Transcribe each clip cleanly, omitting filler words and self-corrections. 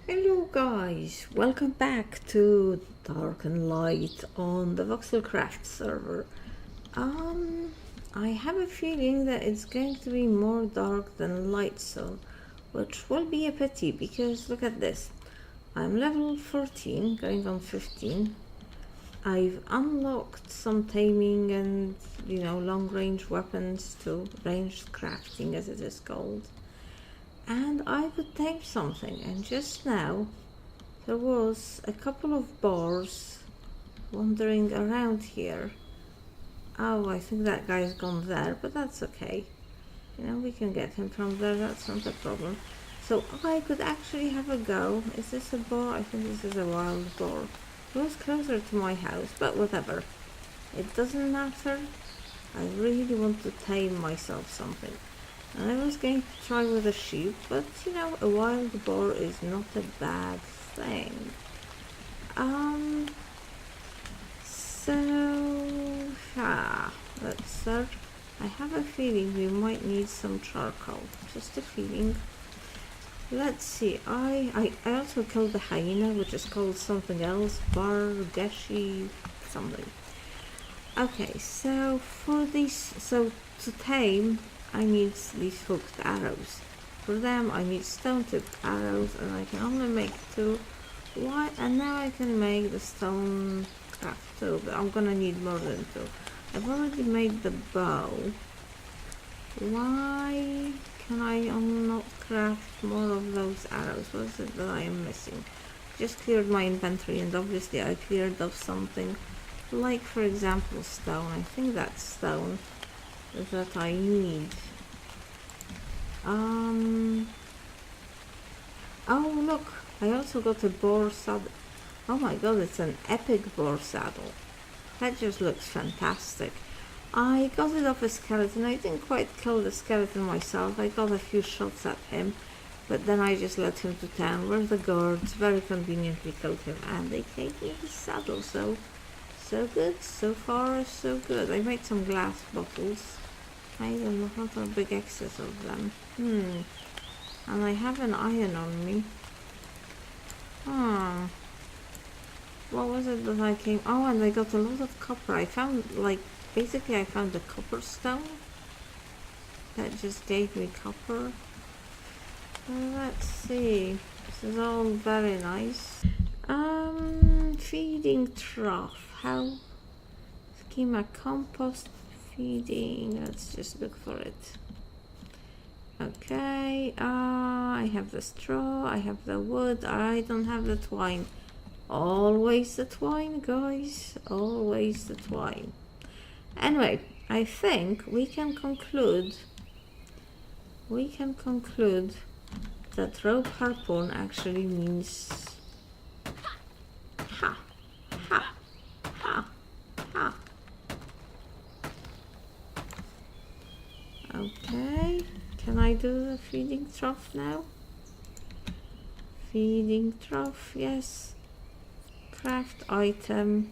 Hello guys, welcome back to Dark and Light on the Voxelcraft server. I have a feeling that it's going to be more dark than light soon, which will be a pity because look at this. I'm level 14, going on 15. I've unlocked some taming and, long range weapons to ranged crafting as it is called. And I could tame something, and just now there was a couple of boars wandering around here. Oh, I think that guy's gone there, but that's okay. We can get him from there, that's not a problem. So I could actually have a go. Is this a boar? I think this is a wild boar. It was closer to my house, but whatever. It doesn't matter. I really want to tame myself something. And I was going to try with a sheep, but a wild boar is not a bad thing. Let's search. I have a feeling we might need some charcoal. Just a feeling. Let's see. I also killed the hyena, which is called something else. Bargeshi something. Okay, so for these, to tame, I need these hooked arrows. For them, I need stone-tipped arrows, and I can only make 2. Why? And now I can make the stone craft 2, but I'm gonna need more than 2. I've already made the bow. Why can I not craft more of those arrows? What is it that I am missing? Just cleared my inventory, and obviously I cleared off something. Like, for example, stone. I think that's stone that I need. Oh look, I also got a boar saddle. Oh my god, it's an epic boar saddle. That just looks fantastic. I got it off a skeleton. I didn't quite kill the skeleton myself. I got a few shots at him, but then I just let him to town where the guards very conveniently killed him, and they gave me his saddle. So good. So far, so good. I made some glass bottles. I don't know, not a big excess of them. And I have an iron on me. What was it that I came... Oh, and I got a lot of copper. I found, basically I found a copper stone. That just gave me copper. Let's see. This is all very nice. Feeding trough. How? Schema compost feeding. Let's just look for it. Okay. I have the straw. I have the wood. I don't have the twine. Always the twine, guys. Always the twine. Anyway, I think we can conclude. That rope harpoon actually means ha. Okay, can I do the feeding trough now? Feeding trough, yes. Craft item.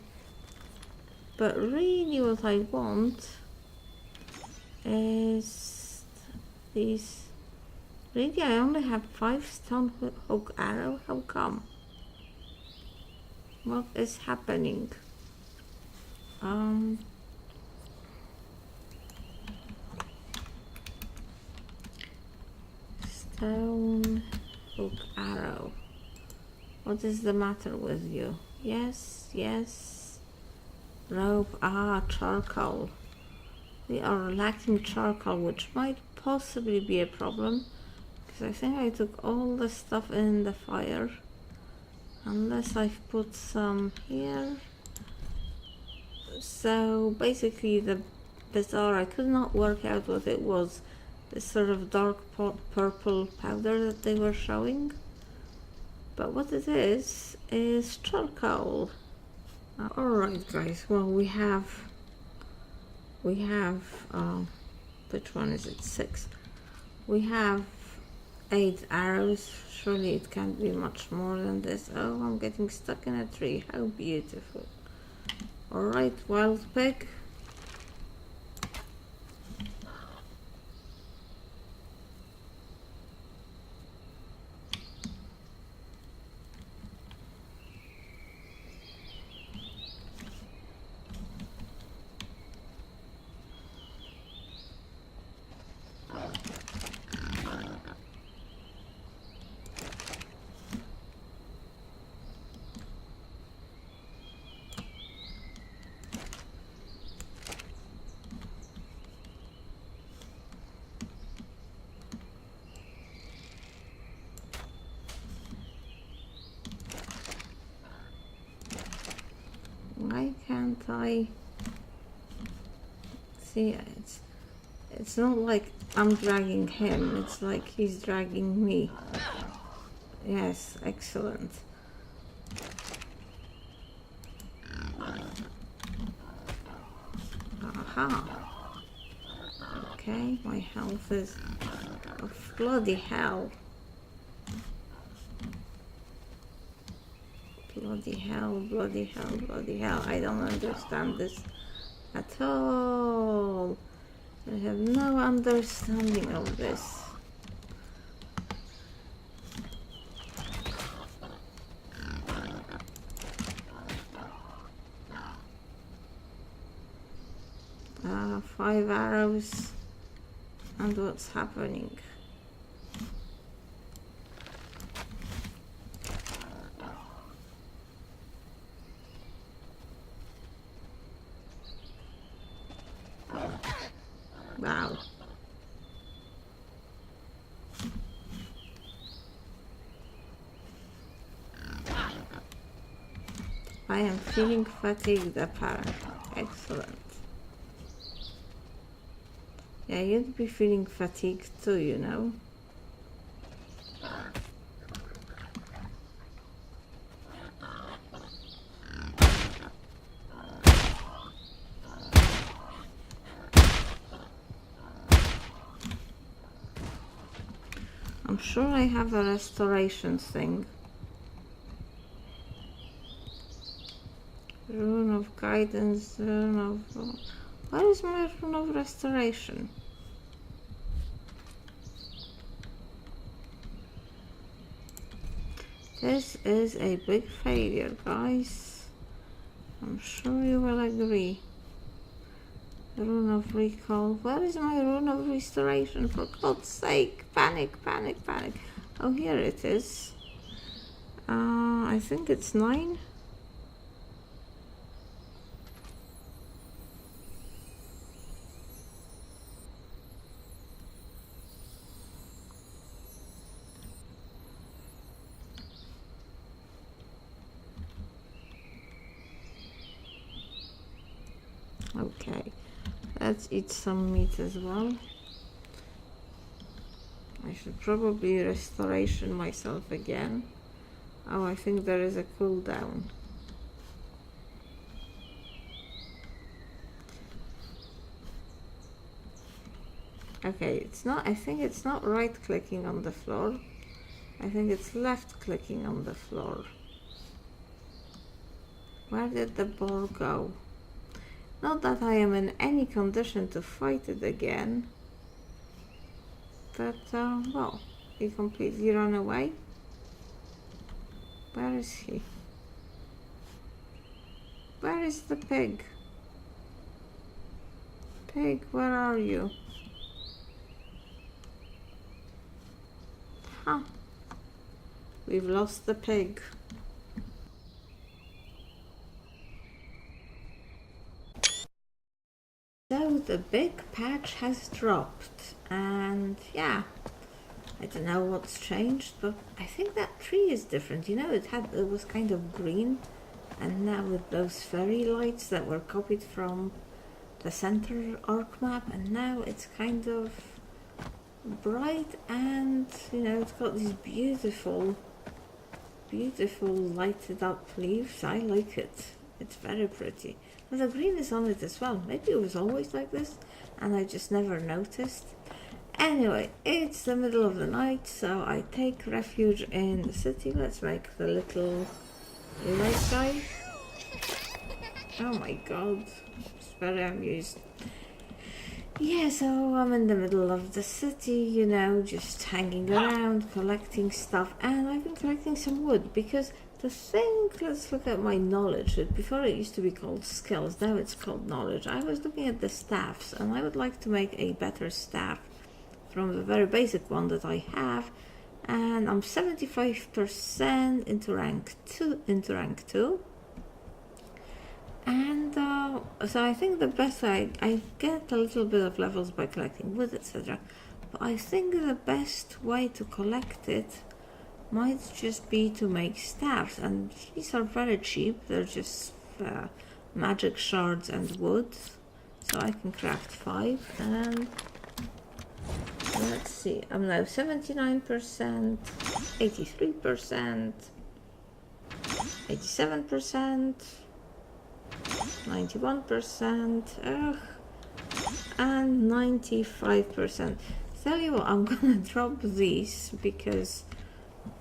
But really what I want is these. Really, I only have 5 stone hook arrow? How come? What is happening? Stone hook arrow. What is the matter with you? Yes. Rope. Charcoal. We are lacking charcoal, which might possibly be a problem. Because I think I took all the stuff in the fire. Unless I've put some here. So basically the bizarre, I could not work out what it was. This sort of dark purple powder that they were showing. But what it is charcoal. Alright guys, well we have which one is it? 6. We have 8 arrows. Surely it can't be much more than this. Oh, I'm getting stuck in a tree. How beautiful. Alright, wild pig. Why can't I see? It's not like I'm dragging him, it's like he's dragging me. Yes, excellent. Aha. Okay, my health is... Oh, bloody hell. Bloody hell, bloody hell, bloody hell. I don't understand this at all. I have no understanding of this. Five arrows. And what's happening? Wow. I am feeling fatigued apparently. Excellent. Yeah, you'd be feeling fatigued too, you know. I'm sure I have a restoration thing. Rune of guidance, rune of... Where is my rune of restoration? This is a big failure, guys. I'm sure you will agree. Rune of recall. Where is my rune of restoration? For God's sake. Panic, panic, panic. Oh, here it is. I think it's 9. Okay, let's eat some meat as well. I should probably restoration myself again. Oh, I think there is a cooldown. Okay, it's not, I think it's not right clicking on the floor. I think it's left clicking on the floor. Where did the ball go? Not that I am in any condition to fight it again. But, well, he completely ran away. Where is he? Where is the pig? Pig, where are you? Huh. We've lost the pig. So the big patch has dropped, and yeah, I don't know what's changed, but I think that tree is different. You know, it was kind of green, and now with those fairy lights that were copied from the center arc map, and now it's kind of bright, and you know, it's got these beautiful lighted up leaves. I like it. It's very pretty. But the green is on it as well. Maybe it was always like this and I just never noticed. Anyway, it's the middle of the night, so I take refuge in the city. Let's make the little light guy. Oh my god, it's very amused. Yeah, so I'm in the middle of the city, you know, just hanging around, collecting stuff, and I've been collecting some wood because the thing, let's look at my knowledge. Before it used to be called skills, now it's called knowledge. I was looking at the staffs, and I would like to make a better staff from the very basic one that I have, and I'm 75% into rank 2. And so I think the best way, I get a little bit of levels by collecting wood, etc. But I think the best way to collect it might just be to make staffs, and these are very cheap. They're just magic shards and wood. So I can craft 5, and let's see, I'm now 79%, 83%, 87%, 91%, and 95%. Tell you what, I'm gonna drop these because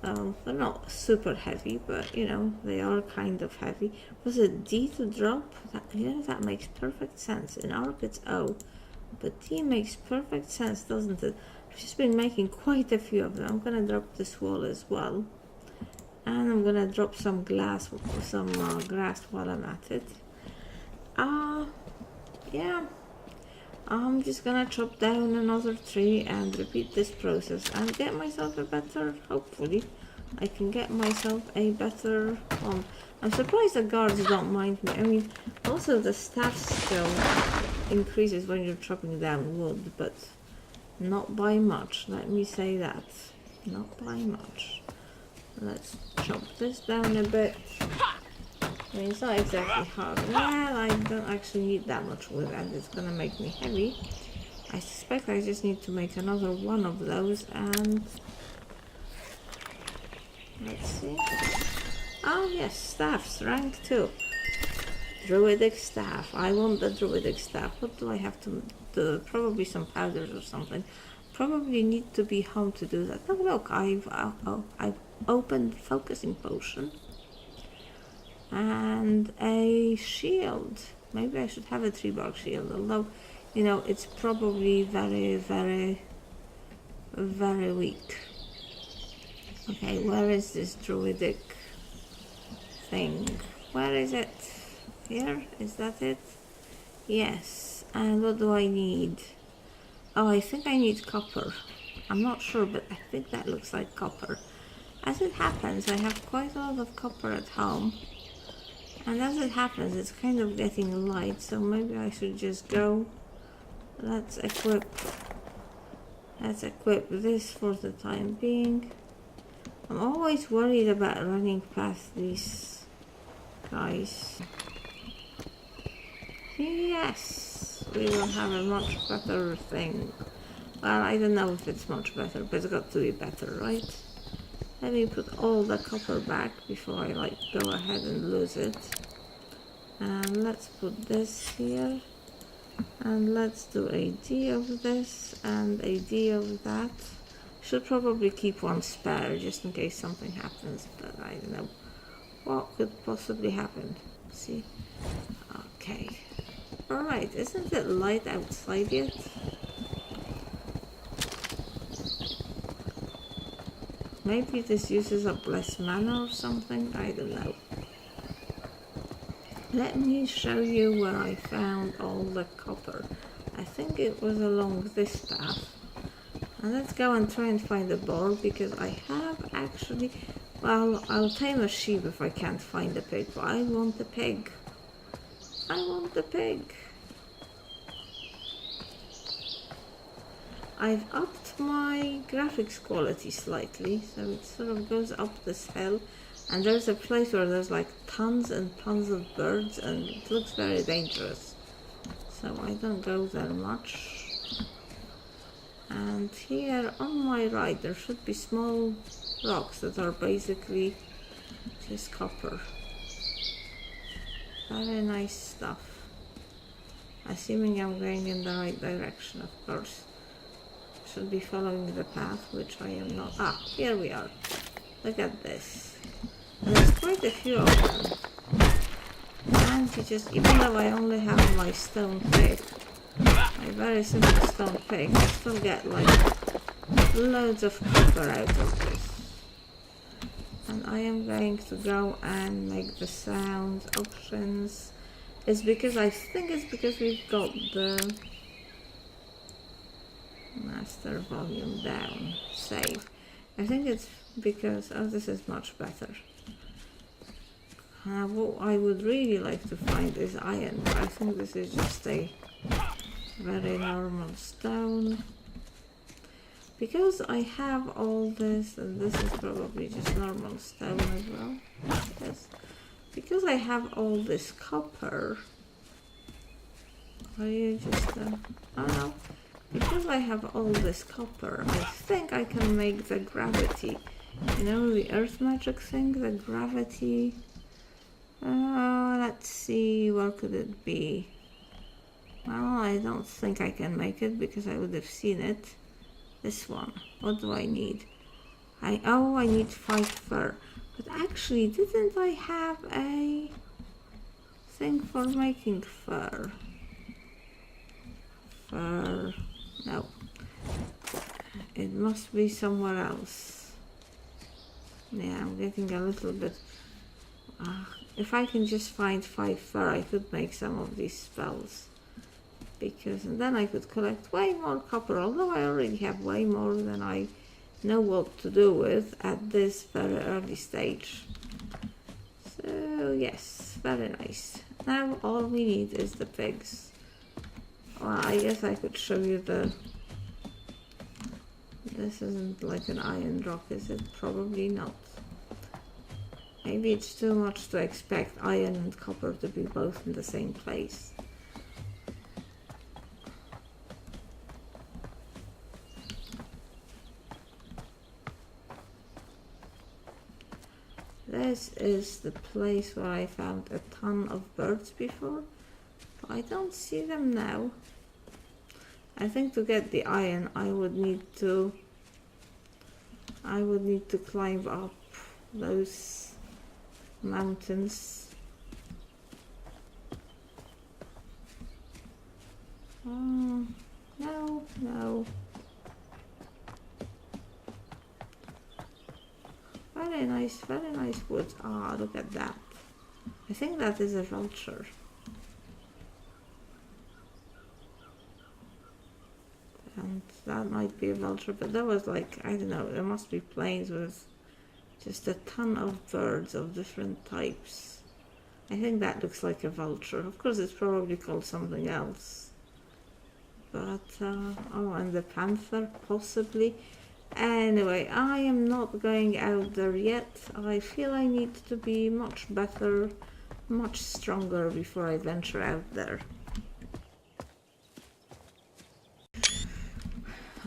they're not super heavy, but you know, they are kind of heavy. Was it D to drop? That, you know, that makes perfect sense. In ARC it's O, but D makes perfect sense, doesn't it? I've just been making quite a few of them. I'm gonna drop this wall as well, and I'm gonna drop some grass while I'm at it. Yeah, I'm just gonna chop down another tree and repeat this process and get myself a better, hopefully I can get myself a better home. I'm surprised the guards don't mind me. I mean, also the staff skill increases when you're chopping down wood, but not by much, let me say that. Not by much. Let's chop this down a bit. I mean, it's not exactly hard. Well, I don't actually need that much wood, and it's gonna make me heavy. I suspect I just need to make another one of those, and let's see. Oh yes, staffs, rank 2. Druidic staff. I want the druidic staff. What do I have to do? Probably some powders or something. Probably need to be home to do that. Oh look, I've opened focusing potion. And a shield. Maybe I should have a 3-bar shield, although, you know, it's probably very, very, very weak. Okay, where is this druidic thing? Where is it? Here? Is that it? Yes. And what do I need? Oh, I think I need copper. I'm not sure, but I think that looks like copper. As it happens, I have quite a lot of copper at home. And as it happens, it's kind of getting light, so maybe I should just go. Let's equip this for the time being. I'm always worried about running past these guys. Yes, we will have a much better thing. Well, I don't know if it's much better, but it's got to be better, right? Let me put all the copper back before I go ahead and lose it. And let's put this here. And let's do a D of this and a D of that. Should probably keep one spare just in case something happens, but I don't know what could possibly happen. See? Okay. Alright, isn't it light outside yet? Maybe this uses up less mana or something, I don't know. Let me show you where I found all the copper. I think it was along this path. And let's go and try and find a boar, because I have actually... Well, I'll tame a sheep if I can't find a pig, but I want the pig. I want the pig. I've upped my graphics quality slightly, so it sort of goes up this hill, and there's a place where there's like tons and tons of birds, and it looks very dangerous, so I don't go there much. And here on my right there should be small rocks that are basically just copper. Very nice stuff. Assuming I'm going in the right direction, of course. Should be following the path, which I am not. Ah, here we are. Look at this. And there's quite a few of them. And you just, even though I only have my stone pick, my very simple stone pick, I still get like loads of copper out of this. And I am going to go and make the sound options. It's because, I think it's because we've got the master volume down. Save. I think it's because, oh, this is much better. What I would really like to find is iron, but I think this is just a very normal stone. Because I have all this, and this is probably just normal stone as well. Yes. because I have all this copper, are you just oh no, because I have all this copper, I think I can make the gravity, you know, the earth magic thing, the gravity. Let's see, what could it be? Well, I don't think I can make it because I would have seen it. This one, what do I need? I need 5 fur. But actually, didn't I have a thing for making fur? Fur, no. It must be somewhere else. Yeah, I'm getting a little bit... if I can just find 5 fur, I could make some of these spells. Because then I could collect way more copper, although I already have way more than I know what to do with at this very early stage. So yes, very nice. Now all we need is the pigs. Well, I guess I could show you the... This isn't like an iron rock, is it? Probably not. Maybe it's too much to expect iron and copper to be both in the same place. This is the place where I found a ton of birds before, but I don't see them now. I think to get the iron I would need to climb up those mountains. No. Very nice woods. Ah, look at that. I think that is a vulture. And that might be a vulture, but there was like, I don't know, there must be plains with just a ton of birds of different types. I think that looks like a vulture. Of course, it's probably called something else. But, oh, and the panther, possibly. Anyway, I am not going out there yet. I feel I need to be much better, much stronger before I venture out there.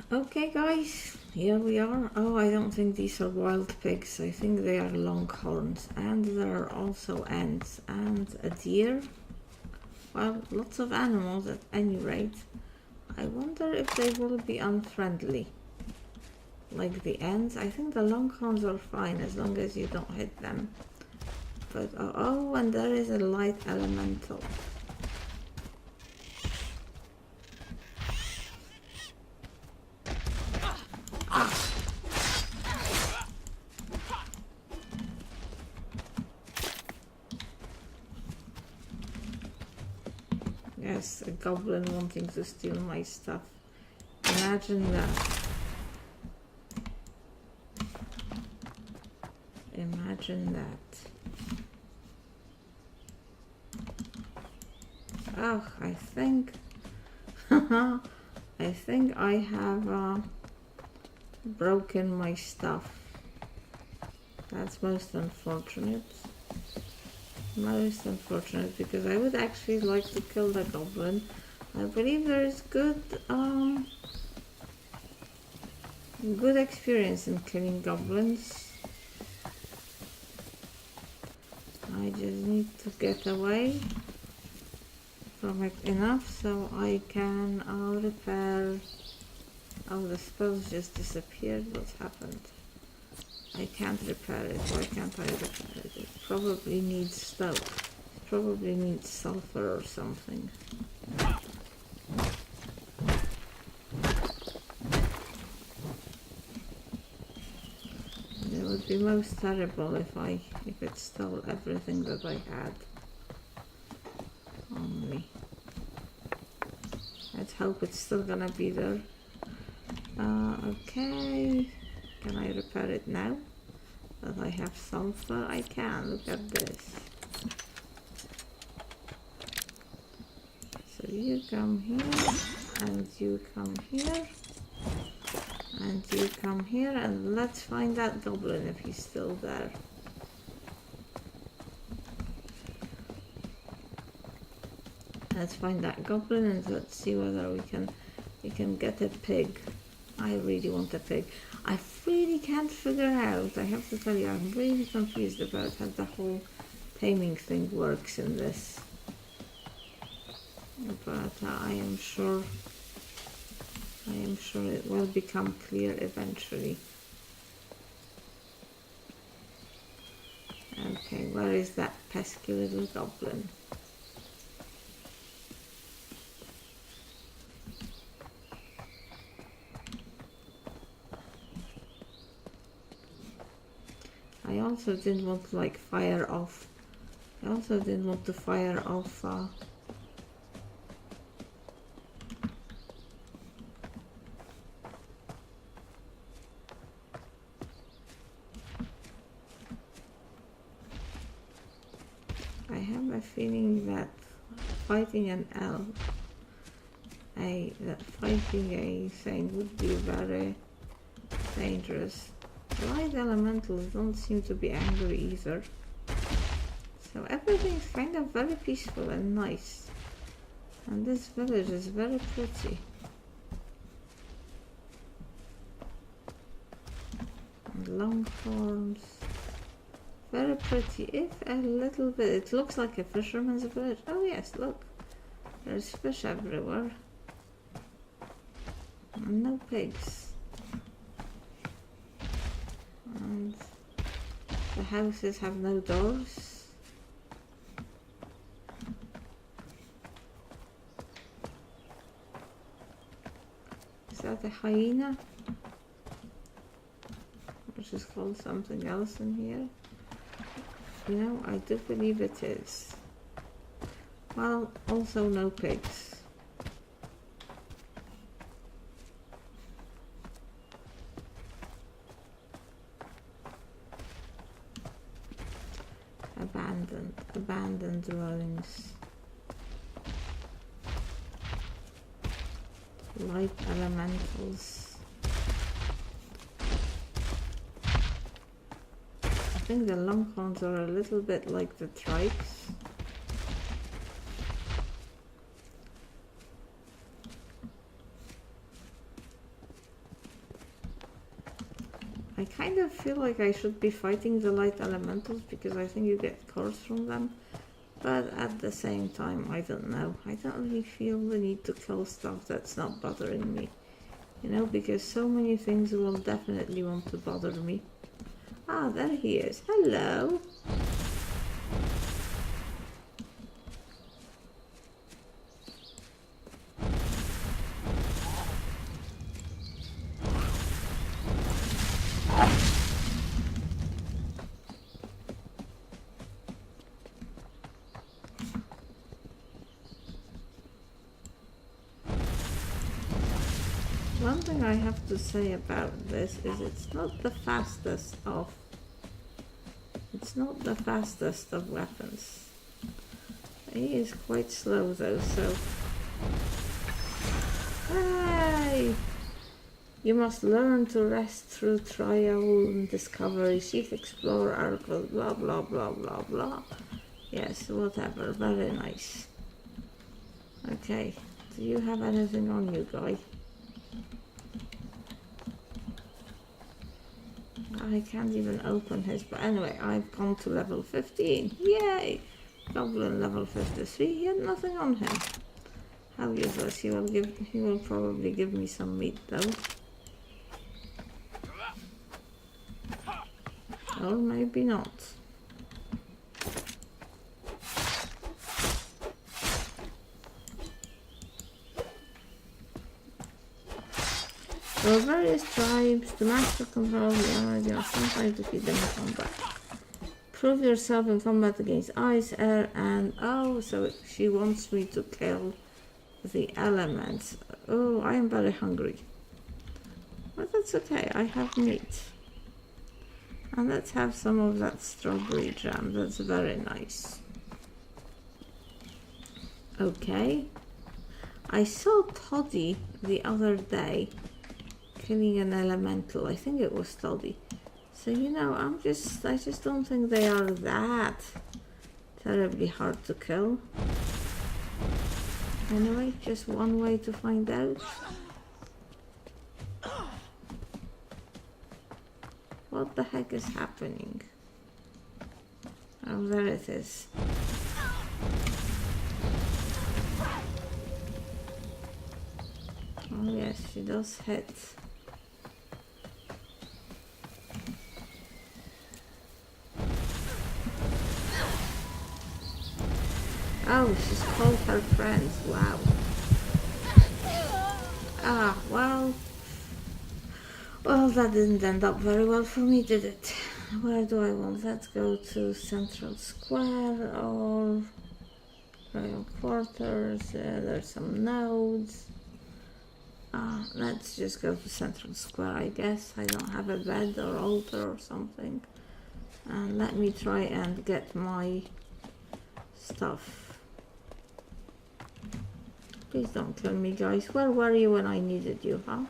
Okay guys, here we are. Oh, I don't think these are wild pigs. I think they are longhorns. And there are also ants and a deer. Well, lots of animals at any rate. I wonder if they will be unfriendly. Like the ants. I think the longhorns are fine as long as you don't hit them. But oh, and there is a light elemental. Yes, a goblin wanting to steal my stuff. Imagine that. Imagine that. Oh, I think I have broken my stuff. That's most unfortunate. Most unfortunate, because I would actually like to kill the goblin. I believe there is good experience in killing goblins. I just need to get away from it enough so I can repair. Oh, the spells just disappeared. What's happened? I can't repair it. Why can't I repair it? It probably needs stuff. It probably needs sulfur or something. It would be most terrible if it stole everything that I had on me. Let's hope it's still gonna be there. Okay. Can I repair it now that I have sulfur? I can. Look at this. So you come here, and you come here, and you come here, and let's find that goblin if he's still there. Let's find that goblin and let's see whether we can get a pig. I really want a pig. I really can't figure out, I have to tell you, I'm really confused about how the whole taming thing works in this. But I am sure it will become clear eventually. Okay, where is that pesky little goblin? I also didn't want to like fire off. I also didn't want to fire off I have a feeling that fighting an elf, fighting a thing would be very dangerous. Light elementals don't seem to be angry either. So everything's kind of very peaceful and nice. And this village is very pretty. And longhorns. Very pretty, if a little bit. It looks like a fisherman's village. Oh yes, look. There's fish everywhere. And no pigs. And the houses have no doors. Is that a hyena? Which is called something else in here. No, I do believe it is. Well, also no pigs. Abandoned dwellings. Light elementals. I think the longhorns are a little bit like the trikes. I kind of feel like I should be fighting the light elementals because I think you get cores from them. But at the same time, I don't know. I don't really feel the need to kill stuff that's not bothering me. You know, because so many things will definitely want to bother me. Ah, there he is. Hello. One thing I have to say about this is it's not the fastest of weapons. He is quite slow though, so hey! You must learn to rest through trial and discovery, seek, explore, articles, blah blah blah blah blah. Yes, whatever, very nice. Okay, do you have anything on you, guy? I can't even open his, but anyway, I've gone to level 15. Yay! Goblin level 53. He had nothing on him. How useless. He will probably give me some meat though. Or maybe not. There are various tribes. To master control the enemy, you are sometimes defeat them in combat. Prove yourself in combat against ice, air, and oh, so she wants me to kill the elements. Oh, I am very hungry. But that's okay, I have meat. And let's have some of that strawberry jam, that's very nice. Okay. I saw Toddy the other day killing an elemental. I think it was Toddy. So you know, I just don't think they are that terribly hard to kill. Anyway, just one way to find out. What the heck is happening? Oh, there it is. Oh yes, she does hit. Oh, she's called her friends. Wow. Ah, well, that didn't end up very well for me, did it? Where do I want? Let's go to Central Square or Royal Quarters. There's some nodes. Let's just go to Central Square, I guess. I don't have a bed or altar or something. And let me try and get my stuff. Please don't kill me, guys. Where were you when I needed you, huh?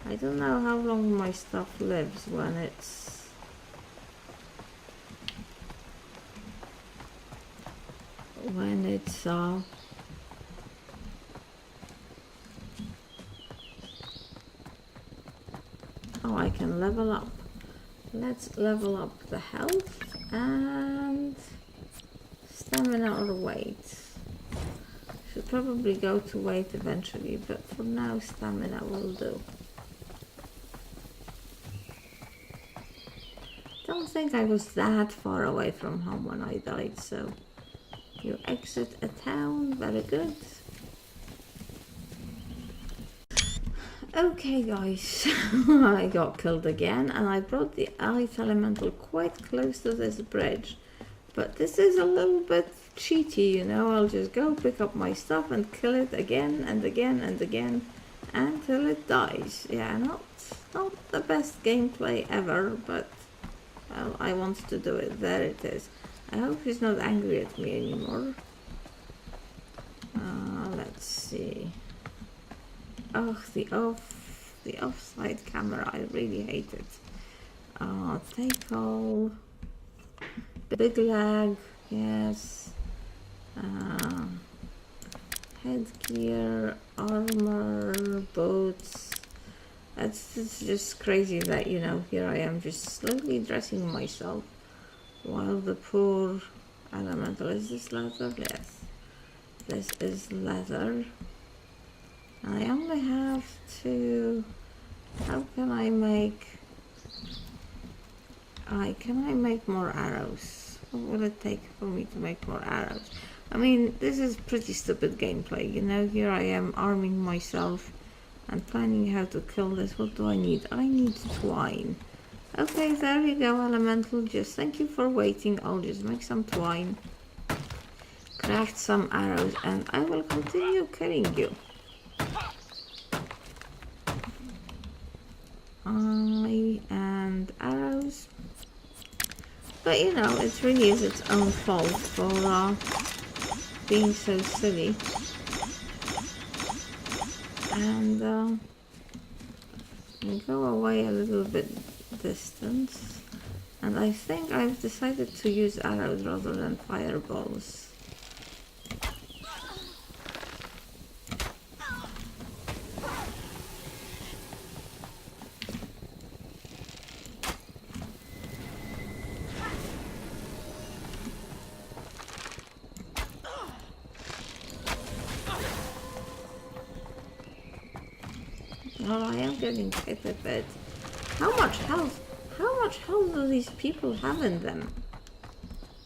I don't know how long my stuff lives when it's... Oh, I can level up. Let's level up the health and stamina or weight. Should probably go to weight eventually, but for now stamina will do. Don't think I was that far away from home when I died, so you exit a town, very good. Okay guys, I got killed again and I brought the ice elemental quite close to this bridge, but this is a little bit cheaty, you know. I'll just go pick up my stuff and kill it again and again and again until it dies. Yeah, not the best gameplay ever, but well, I want to do it. There it is. I hope he's not angry at me anymore. Let's see. Oh, the offside camera, I really hate it. Take all. Big lag, yes. Headgear, armor, boots. It's just crazy that, you know, here I am just slowly dressing myself while the poor elemental... Is this leather? Yes. This is leather. I only have to... How can I make... can I make more arrows? What will it take for me to make more arrows? I mean, this is pretty stupid gameplay, you know. Here I am arming myself and planning how to kill this. What do I need? I need twine. Okay, there you go, elemental. Just thank you for waiting. I'll just make some twine, craft some arrows, and I will continue killing you. And arrows. But you know, it really is its own fault for being so silly. And go away a little bit distance. And I think I've decided to use arrows rather than fireballs. Well, I am getting hit a bit. How much health do these people have in them?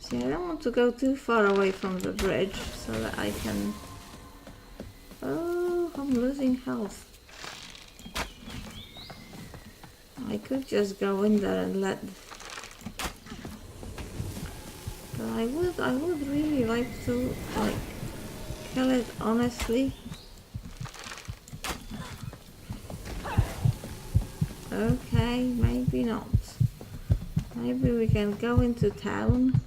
See, I don't want to go too far away from the bridge so that I can... Oh, I'm losing health. I could just go in there and let... But I would really like to, like, kill it honestly. Okay, maybe not. Maybe we can go into town.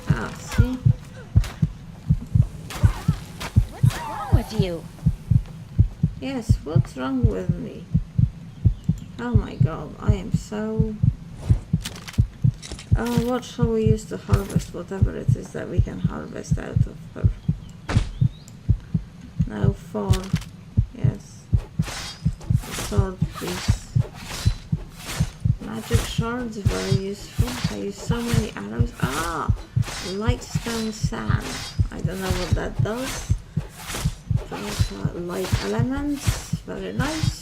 Ah, see? you. Yes, what's wrong with me? Oh my god, I am so... what shall we use to harvest whatever it is that we can harvest out of her? Now 4. Yes. The sword, please. Magic shards, very useful. I use so many arrows. Ah! Lightstone sand. I don't know what that does. But, light elements, very nice.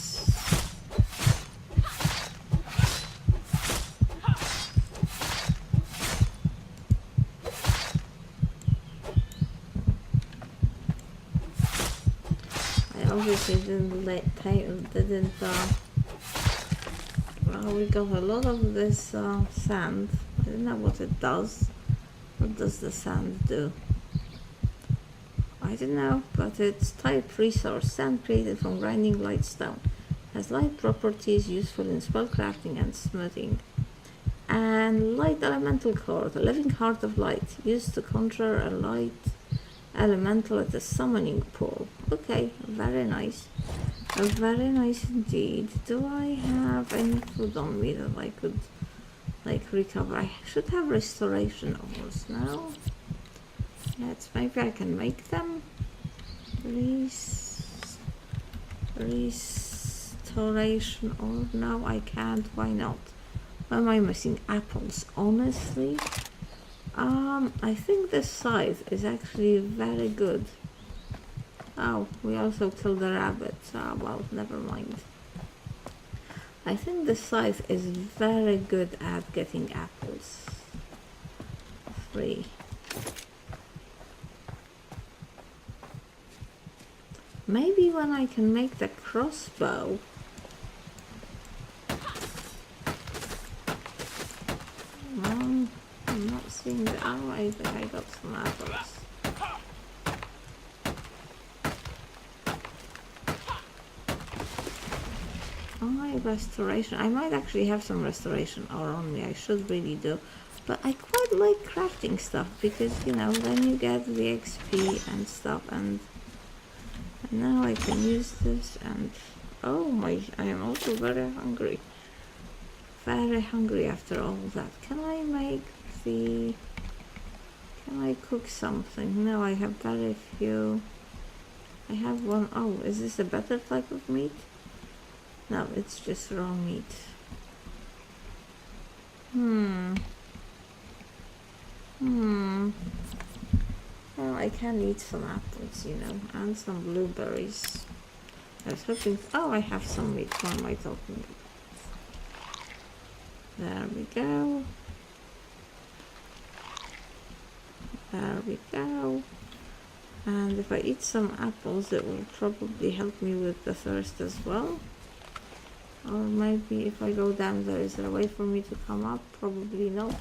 I obviously didn't well, we got a lot of this sand. I don't know what it does. What does the sand do? I don't know, but it's type resource. Sand created from grinding lightstone. Has light properties useful in spellcrafting and smithing. And light elemental core, the living heart of light, used to conjure a light elemental at the summoning pool. Okay, very nice. Very nice indeed. Do I have any food on me that I could recover? I should have restoration ores now. Maybe I can make them. Restoration ore. No, I can't. Why not? Why am I missing apples? Honestly, I think this scythe is actually very good. Oh, we also killed a rabbit. Ah, well, never mind. I think the scythe is very good at getting apples. 3. Maybe when I can make the crossbow. I'm not seeing the... Oh, I think I got some apples. Restoration. I might actually have some restoration ore on me. I should really do. But I quite like crafting stuff because, you know, then you get the XP and stuff. And now I can use this. And oh my, I am also very hungry. Very hungry after all that. Can I make the... Can I cook something? No, I have very few. I have one. Oh, is this a better type of meat? No, it's just raw meat. Well, I can eat some apples, you know, and some blueberries. I was hoping... Oh, I have some meat. What am I talking about? There we go. There we go. And if I eat some apples, it will probably help me with the thirst as well. Or maybe if I go down there, is there a way for me to come up? Probably not.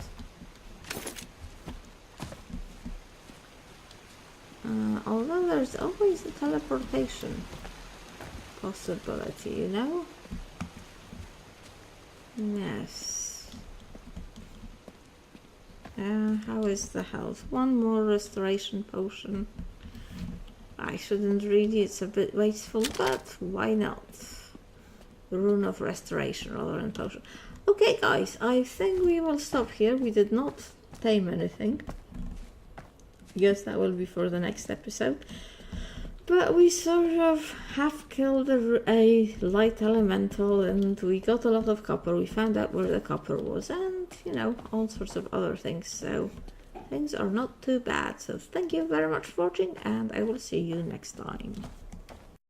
Although there's always a teleportation possibility, you know? Yes. How is the health? One more restoration potion. I shouldn't really, it's a bit wasteful, but why not? Rune of restoration rather than potion. Okay guys, I think we will stop here. We did not tame anything. Yes, that will be for the next episode. But we sort of have killed a light elemental and we got a lot of copper. We found out where the copper was and, you know, all sorts of other things. So things are not too bad. So thank you very much for watching and I will see you next time.